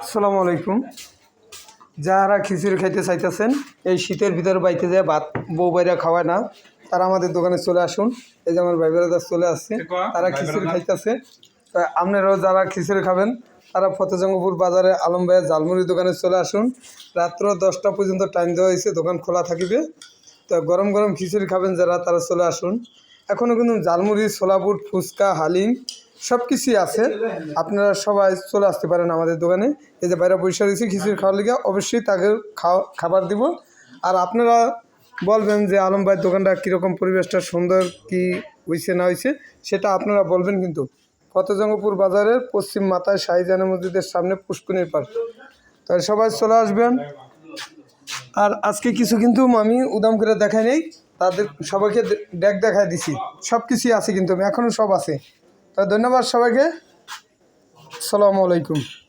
আসসালামু আলাইকুম। যারা খিচুড়ি খাইতে চাইতেছেন এই শীতের ভিতরে বাইতে যায় ভাত বউ বাইরা খাওয়ায় না, তারা আমাদের দোকানে চলে আসুন। এই যে আমার ভাই বেড়াদার চলে আসছে, তারা খিচুড়ি খাইতেছে। তা আপনারাও যারা খিচুড়ি খাবেন তারা ফতেজঙ্গপুর বাজারে আলম ভাইয়ের ঝালমুড়ির দোকানে চলে আসুন। রাত্র 10টা পর্যন্ত টাইম দেওয়া হয়েছে, দোকান খোলা থাকিবে। তো গরম গরম খিচুড়ি খাবেন যারা, তারা চলে আসুন। এখনও কিন্তু ঝালমুড়ি, ছোলাবুট, ফুচকা, হালিম সব কিছুই আছে। আপনারা সবাই চলে আসতে পারেন আমাদের দোকানে। এই যে বাইরে পয়সা দিয়েছি খিচুড়ি খাওয়ার লিগে, অবশ্যই তাকে খাবার দিব। আর আপনারা বলবেন যে আলম ভাইয়ের দোকানটা কীরকম, পরিবেশটা সুন্দর কি হয়েছে না হয়েছে সেটা আপনারা বলবেন। কিন্তু ফতেজঙ্গপুর বাজারের পশ্চিম মাথায় শাহিজানা মসজিদের সামনে পুষ্কুনির পার্ক, তাই সবাই চলে আসবেন। আর আজকে কিছু কিন্তু আমি উদাম করে দেখাই নেই, তাদের সবাইকে দেখায় দিছি। সব কিছুই আছে কিন্তু এখনও সব আছে। তা ধন্যবাদ সবাইকে। আসসালামু আলাইকুম।